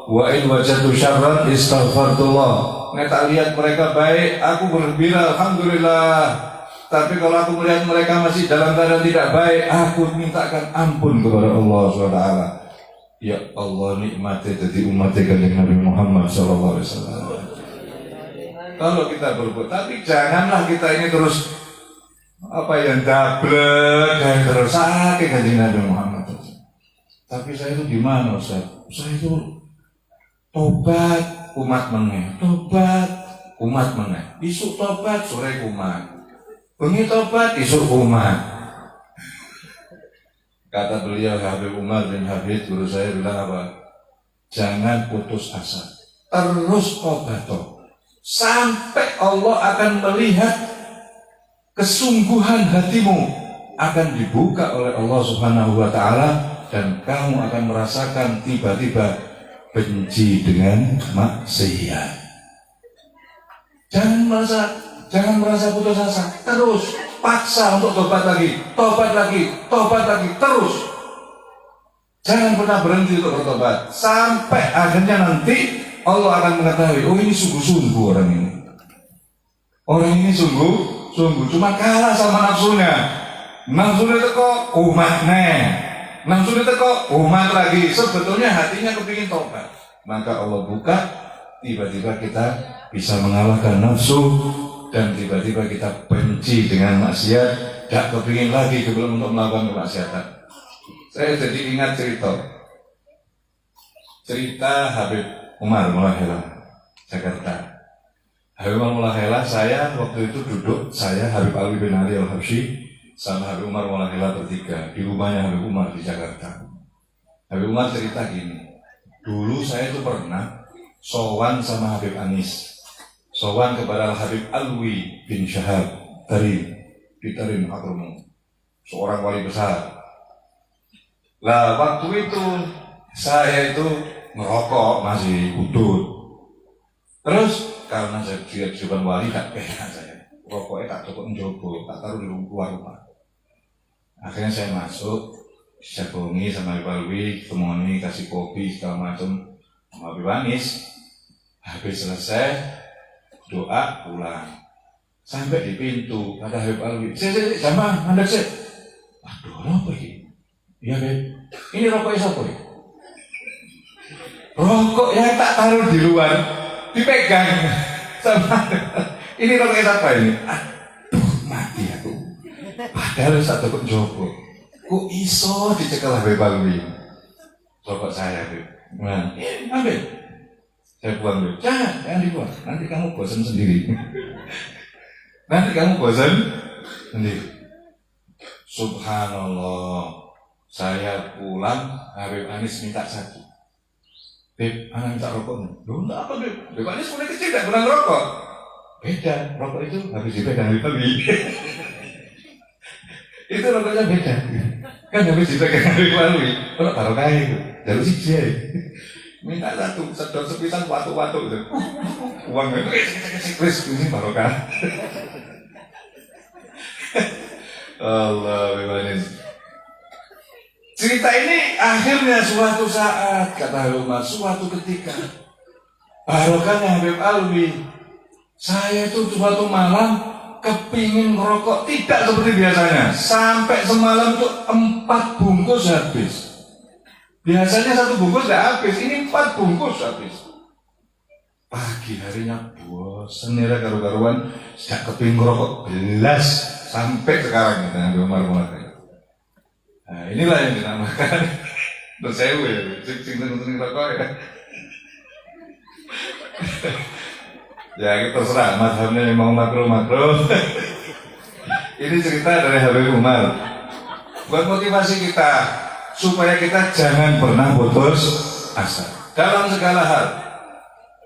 wa in wajadu syarran istighfarullah. Neta lihat mereka baik, aku bergembira, alhamdulillah. Tapi kalau aku melihat mereka masih dalam keadaan tidak baik, aku mintakan ampun kepada Allah SWT. Ya Allah, nikmati jadi umatnya kanjeng Nabi Muhammad SAW. Kalau kita berbuat, tapi janganlah kita ini terus yang dablek, kayak terus sakit kanjeng Nabi Muhammad. Tapi saya itu gimana Ustaz? Saya itu tobat umat meneh, tobat umat meneh. Isuk tobat, sore umat. Bengi tobat, isuk umat. Kata beliau Habib Umar bin Habib, guru saya bilang apa? Jangan putus asa, terus tobat sampai Allah akan melihat kesungguhan hatimu akan dibuka oleh Allah Subhanahu wa Ta'ala, dan kamu akan merasakan tiba-tiba benci dengan maksiat. Jangan merasa putus asa, terus paksa untuk tobat lagi, terus. Jangan pernah berhenti untuk bertobat sampai akhirnya nanti Allah akan mengetahui, oh ini sungguh-sungguh orang ini. Orang ini sungguh-sungguh, cuma kalah sama nafsunya. Nafsunya itu kok umatnya, nafsunya itu kok umat lagi. Sebetulnya hatinya kepingin tobat. Maka Allah buka, tiba-tiba kita bisa mengalahkan nafsu dan tiba-tiba kita benci dengan maksiat, gak kepingin lagi sebelum untuk melakukan kemaksiatan. Saya jadi ingat cerita Habib Umar Mulahela, Jakarta. Habib Umar Mulahela, saya waktu itu duduk, saya Habib Ali bin Ali Al-Habsyi sama Habib Umar Mulahela bertiga di rumahnya Habib Umar di Jakarta. Habib Umar cerita gini, dulu saya itu pernah sowan sama Habib Anis, sowan kepada Habib Alwi bin Syahab di Tarim Hadramaut, seorang wali besar. Lah waktu itu saya itu ngerokok masih udut. Terus karena saya juga wali tak pegang saya, rokoknya tak cukup menjogo, tak taruh di luar rumah. Akhirnya saya masuk, dijagongi sama Habib Alwi, temoni kasih kopi segala macam sama Habib Anis. Habis selesai doa pulang. Sampai di pintu ada Habib Alwi, sama mandek sih. Aduh, apa ini? Iya Beb, ini rokoknya siapa ya? Rokok yang tak taruh di luar dipegang sama ini rokoknya siapa ini? Aduh, mati aku. Padahal satu kok jogo. Kok iso dicekal Habib Alwi? Rokok saya Beb. Nah, ambil. Saya buang Beb. Jangan dibuang. Nanti kamu bosan sendiri. Nanti kamu bosan sendiri. Subhanallah. Saya pulang, Habib Anis minta satu. Beb, anak minta rokok. Loh, enggak apa Beb? Habib Anis mulai kecil tidak pernah ngerokok. Beda, rokok itu habis dipegang Habib Alwi. Itu rokoknya beda. Kan habis dipegang Habib Alwi. Kalau barokah itu, jalur siji. Minta satu, sedot sepisan watu-watu itu. Uang itu, ini barokah. Allah, Habib Anis. Cerita ini akhirnya suatu saat, kata Habib Umar, suatu ketika barokahnya Habib Alwi, saya itu suatu malam kepingin merokok tidak seperti biasanya, sampai semalam itu 4 bungkus habis. Biasanya 1 bungkus tidak habis, ini 4 bungkus habis. Pagi harinya bosan nira karu-karuan, tidak kepingin merokok belas sampai sekarang kita Habib Umar mulai. Nah, inilah yang dinamakan tersewu ya, sing rokok ya. Ya kita terserah, mazhabnya mau makro. Ini cerita dari Habib Umar. Buat motivasi kita supaya kita jangan pernah putus asa dalam segala hal.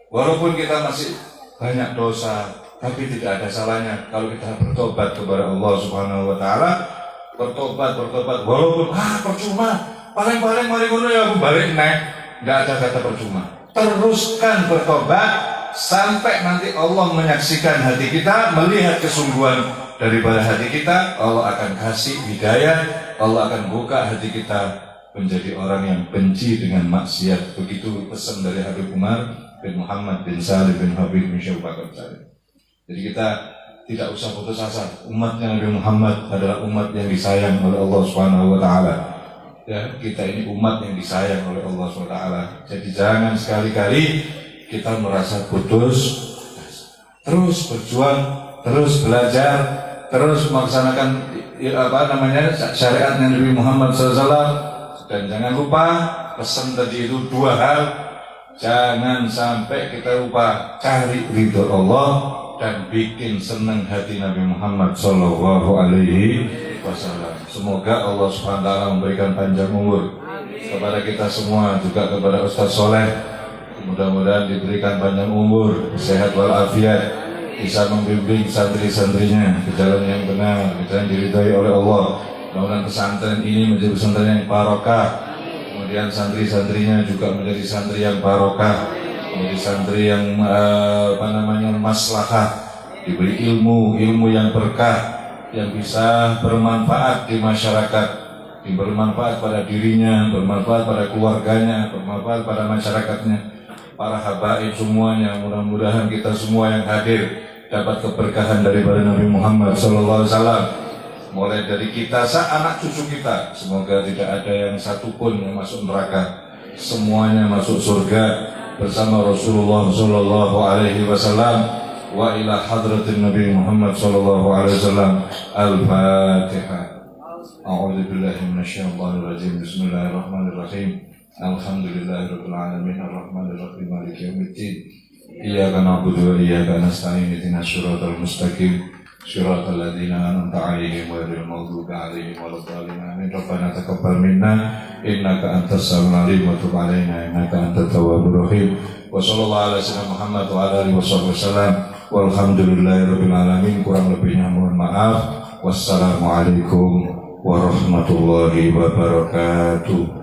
Walaupun kita masih banyak dosa, tapi tidak ada salahnya kalau kita bertobat kepada Allah Subhanahu wa taala. Bertobat walaupun percuma, paling mari ngono ya aku balik naik, enggak ada kata percuma. Teruskan bertobat sampai nanti Allah menyaksikan hati kita, melihat kesungguhan daripada hati kita, Allah akan kasih hidayah, Allah akan buka hati kita menjadi orang yang benci dengan maksiat. Begitu pesan dari Habib Umar bin Muhammad bin Salim bin Habib bin Syawbakar Salim. Jadi kita tidak usah putus asa. Umatnya Nabi Muhammad adalah umat yang disayang oleh Allah Subhanahu wa taala. Ya, kita ini umat yang disayang oleh Allah Subhanahu wa taala. Jadi jangan sekali-kali kita merasa putus asa. Terus berjuang, terus belajar, terus melaksanakan syariatnya Nabi Muhammad SAW. Dan jangan lupa pesan tadi itu 2 hal. Jangan sampai kita lupa cari ridho Allah dan bikin senang hati Nabi Muhammad Sallallahu Alaihi Wasallam. Semoga Allah Subhanahu Wa Taala memberikan panjang umur kepada kita semua, juga kepada Ustaz Soleh. Mudah-mudahan diberikan panjang umur, sehat walafiat, bisa membimbing santri-santrinya ke jalan yang benar, ke jalan diridhai oleh Allah. Mudah-mudahan pesantren ini menjadi pesantren yang barokah. Kemudian santri-santrinya juga menjadi santri yang barokah. Menjadi santri yang maslahah, diberi ilmu yang berkah, yang bisa bermanfaat di masyarakat, bermanfaat pada dirinya, bermanfaat pada keluarganya, bermanfaat pada masyarakatnya, para habaib semuanya. Mudah-mudahan kita semua yang hadir dapat keberkahan daripada Nabi Muhammad SAW. Mulai dari kita, anak cucu kita, semoga tidak ada yang satupun yang masuk neraka, semuanya masuk surga bersama Rasulullah sallallahu alaihi wasallam. Wa ila hadratin Nabi Muhammad sallallahu alaihi wasallam. Al-Fatihah. A'udzu billahi minasyaitonir rajim. Bismillahirrahmanirrahim. Alhamdulillahirabbil alamin arrahmanir rahim maliki yaumiddin. Iyyaka na'budu wa iyyaka nasta'in ihdinas siratal mustaqim siratal ladzina an'amta 'alaihim ghairil maghdubi 'alaihim waladdallin. Amin. Rabbana taqabbal minna innaka antas samiul 'alim wa tub 'alaina innaka antat tawwabur rahim. Wa sallallahu ala sayyidina Muhammad wa ala alihi wasallam. Walhamdulillahirabbil alamin. Kurang lebihnya mohon maaf. Wassalamualaikum warahmatullahi wabarakatuh.